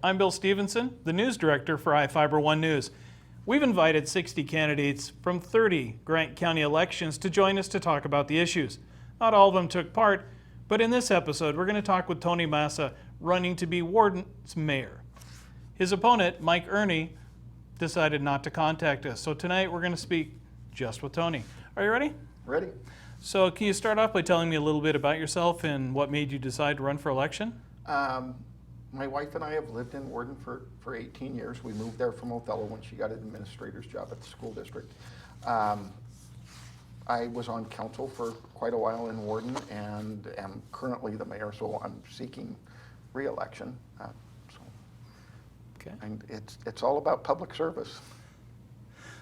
I'm Bill Stevenson, the news director for iFiber One News. We've invited 60 candidates from 30 Grant County elections to join us to talk about the issues. Not all of them took part, but in this episode we're going to talk with Tony Massa, running to be Warden's mayor. His opponent, Mike Ernie, decided not to contact us, so tonight we're going to speak just with Tony. Are you ready? Ready. So can you start off by telling me a little bit about yourself and what made you decide to run for election? My wife and I have lived in Warden for 18 years. We moved there from Othello when she got an administrator's job at the school district. I was on council for quite a while in Warden and am currently the mayor, so I'm seeking re-election. Okay. And it's all about public service.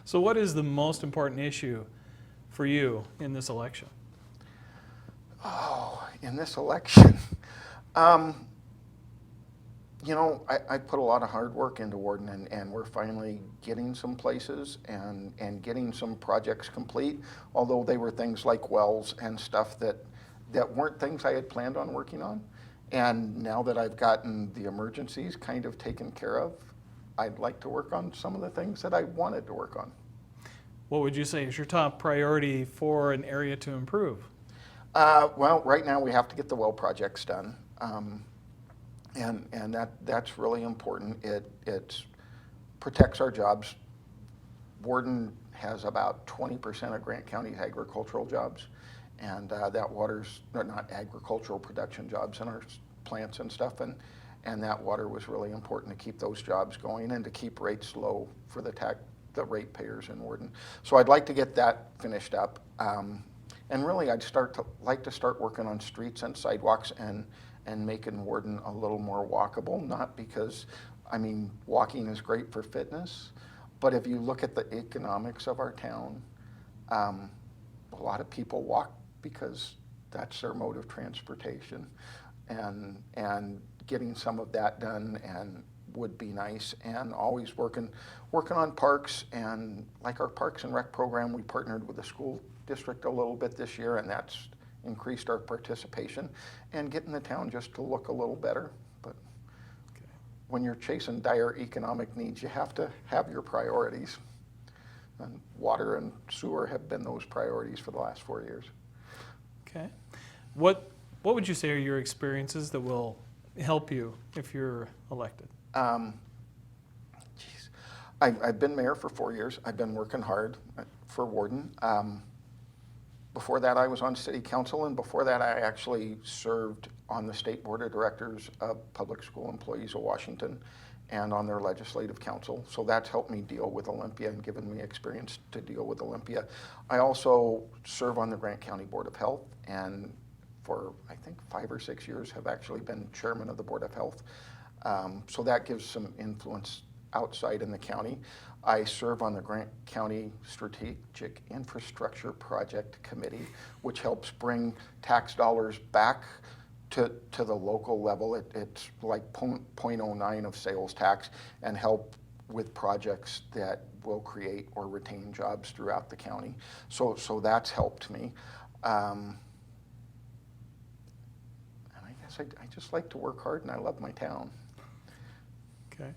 So what is the most important issue for you in this election? Oh, in this election. You know, I put a lot of hard work into Warden, and we're finally getting some places and getting some projects complete, although they were things like wells and stuff that weren't things I had planned on working on. And now that I've gotten the emergencies kind of taken care of, I'd like to work on some of the things that I wanted to work on. What would you say is your top priority for an area to improve? Well, right now we have to get the well projects done. And that's really important. It protects our jobs. Warden has about 20% of Grant County's agricultural jobs, and that water's not agricultural production jobs in our plants and stuff, and that water was really important to keep those jobs going and to keep rates low for the ratepayers in Warden. So I'd like to get that finished up, and really I'd like to start working on streets and sidewalks and making Warden a little more walkable, not because, I mean, walking is great for fitness, but if you look at the economics of our town, a lot of people walk because that's their mode of transportation, and getting some of that done and would be nice, and always working on parks, and like our Parks and Rec program, we partnered with the school district a little bit this year, and that's increased our participation and getting the town just to look a little better. But when you're chasing dire economic needs, you have to have your priorities. And water and sewer have been those priorities for the last 4 years. Okay. What would you say are your experiences that will help you if you're elected? I've been mayor for 4 years. I've been working hard for Warden. Before that, I was on city council, and before that, I actually served on the state board of directors of public school employees of Washington and on their legislative council. So that's helped me deal with Olympia and given me experience to deal with Olympia. I also serve on the Grant County Board of Health, and for I think 5 or 6 years have actually been chairman of the Board of Health. So that gives some influence outside in the county. I serve on the Grant County Strategic Infrastructure Project Committee, which helps bring tax dollars back to the local level. It's like 0.09 of sales tax, and help with projects that will create or retain jobs throughout the county. So that's helped me. And I guess I just like to work hard, and I love my town. Okay.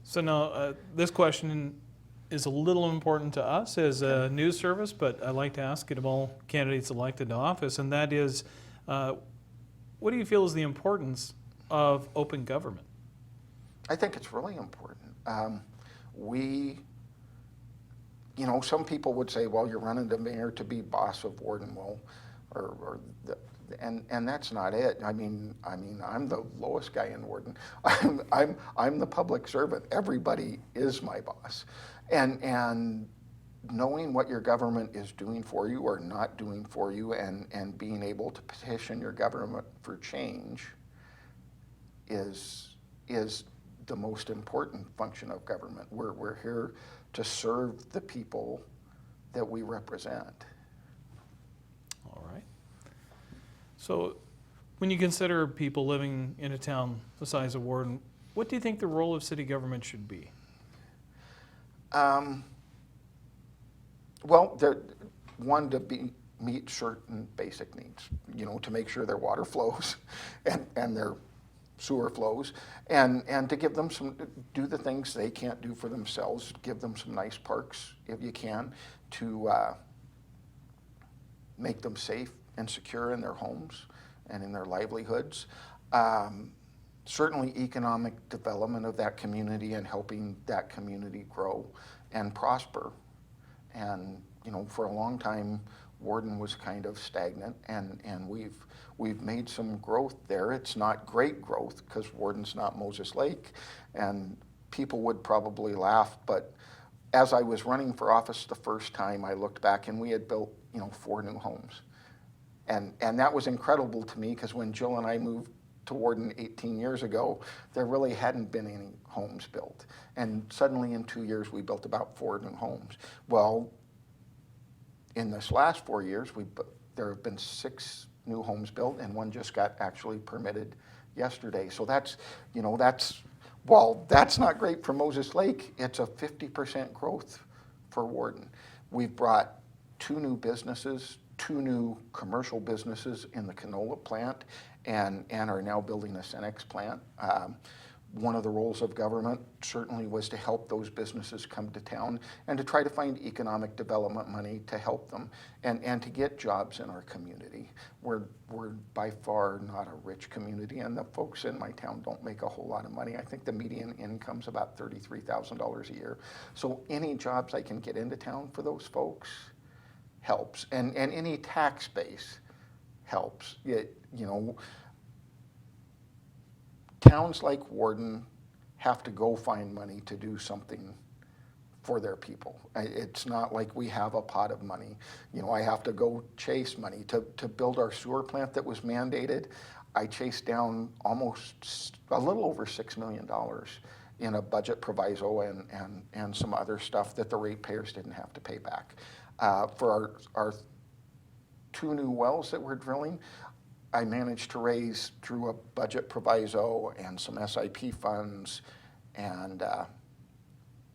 So now, this question is a little important to us as a news service, but I like to ask it of all candidates elected to office, and that is, what do you feel is the importance of open government? I think it's really important. You know, some people would say, well, you're running the mayor to be boss of Warden. Well, and that's not it. I mean, I'm the lowest guy in Warden. I'm the public servant. Everybody is my boss, and knowing what your government is doing for you or not doing for you, and being able to petition your government for change is the most important function of government. We're here to serve the people that we represent. So when you consider people living in a town the size of Warden, what do you think the role of city government should be? Well, one, to meet certain basic needs, you know, to make sure their water flows and their sewer flows, and to give them some, do the things they can't do for themselves, give them some nice parks if you can, to make them safe and secure in their homes and in their livelihoods. Certainly economic development of that community and helping that community grow and prosper. And you know, for a long time, Warden was kind of stagnant, and we've made some growth there. It's not great growth because Warden's not Moses Lake, and people would probably laugh, but as I was running for office the first time, I looked back and we had built, you know, 4 new homes. And that was incredible to me because when Jill and I moved to Warden 18 years ago, there really hadn't been any homes built. And suddenly in 2 years, we built about 4 new homes. Well, in this last 4 years, there have been 6 new homes built, and 1 just got actually permitted yesterday. So that's, you know, while that's not great for Moses Lake, it's a 50% growth for Warden. We've brought 2 new businesses, 2 new commercial businesses in the canola plant, and are now building a Cenex plant. One of the roles of government certainly was to help those businesses come to town and to try to find economic development money to help them and to get jobs in our community. We're by far not a rich community, and the folks in my town don't make a whole lot of money. I think the median income's about $33,000 a year. So any jobs I can get into town for those folks helps, and any tax base helps. You know, towns like Warden have to go find money to do something for their people. It's not like we have a pot of money. You know, I have to go chase money. To build our sewer plant that was mandated, I chased down almost a little over $6 million in a budget proviso and some other stuff that the ratepayers didn't have to pay back. For our 2 new wells that we're drilling, I managed to raise through a budget proviso and some SIP funds and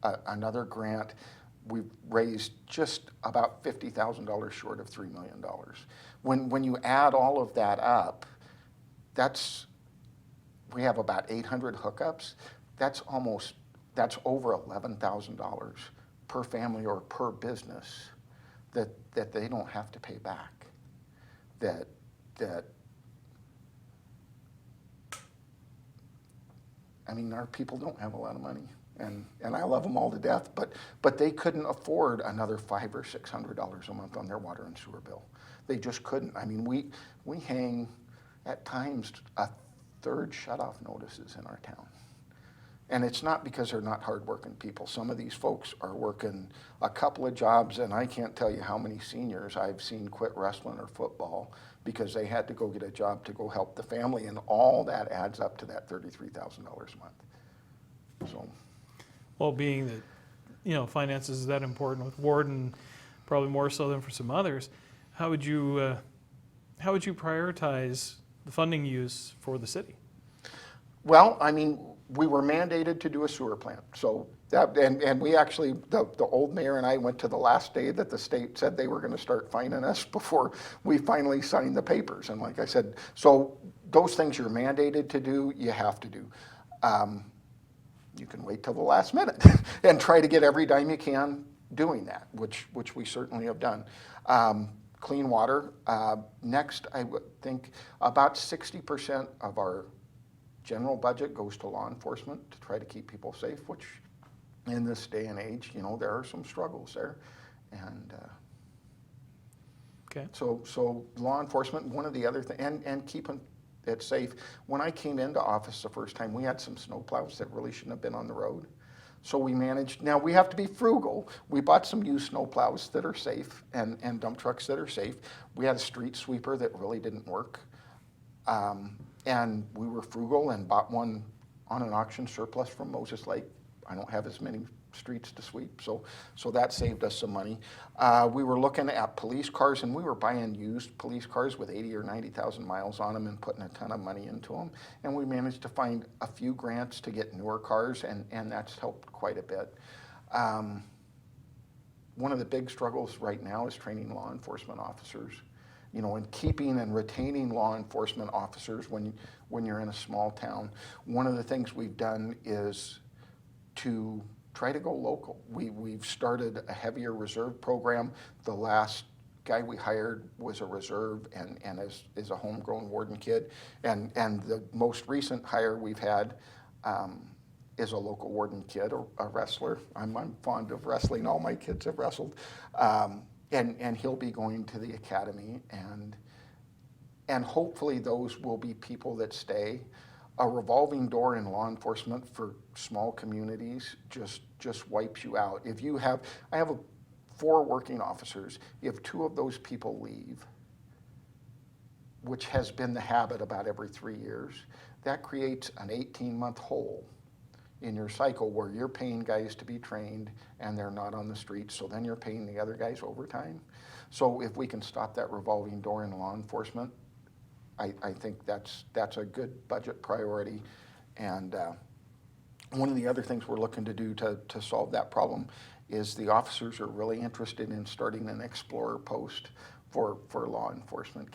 another grant. We've raised just about $50,000 short of $3 million. When you add all of that up, we have about 800 hookups. That's over $11,000 per family or per business that they don't have to pay back. That I mean, our people don't have a lot of money, and I love them all to death, but they couldn't afford another $500 or $600 a month on their water and sewer bill. They just couldn't. I mean, we hang at times 1/3 shutoff notices in our town. And it's not because they're not hardworking people. Some of these folks are working a couple of jobs, and I can't tell you how many seniors I've seen quit wrestling or football because they had to go get a job to go help the family, and all that adds up to that $33,000 a month. So, Well, being that, you know, finances is that important with Warden, probably more so than for some others, how would you prioritize the funding use for the city? well, I mean, we were mandated to do a sewer plant. So that, and we actually, the old mayor and I went to the last day that the state said they were going to start fining us before we finally signed the papers. And like I said, so those things you're mandated to do, you have to do. You can wait till the last minute and try to get every dime you can doing that, which we certainly have done. Clean water. Next, I would think about 60% of our general budget goes to law enforcement to try to keep people safe, which in this day and age, you know, there are some struggles there. And Okay. so law enforcement, one of the other things, and keeping it safe. When I came into office the first time, we had some snowplows that really shouldn't have been on the road. So we managed, now we have to be frugal. We bought some used snowplows that are safe and dump trucks that are safe. We had a street sweeper that really didn't work. And we were frugal and bought one on an auction surplus from Moses Lake. I don't have as many streets to sweep, so that saved us some money. We were looking at police cars, and we were buying used police cars with 80 or 90,000 miles on them and putting a ton of money into them. And we managed to find a few grants to get newer cars, and that's helped quite a bit. One of the big struggles right now is training law enforcement officers. you know, in keeping and retaining law enforcement officers when you're in a small town. One of the things we've done is to try to go local. We've started a heavier reserve program. The last guy we hired was a reserve and is a homegrown warden kid. And the most recent hire we've had is a local warden kid, a wrestler. I'm fond of wrestling. All my kids have wrestled. And he'll be going to the academy, and hopefully those will be people that stay. A revolving door in law enforcement for small communities just wipes you out. I have 4 working officers. If 2 of those people leave, which has been the habit about every 3 years, that creates an 18-month hole in your cycle where you're paying guys to be trained and they're not on the street, so then you're paying the other guys overtime. So if we can stop that revolving door in law enforcement, I think that's a good budget priority. And one of the other things we're looking to do to solve that problem is the officers are really interested in starting an explorer post for law enforcement.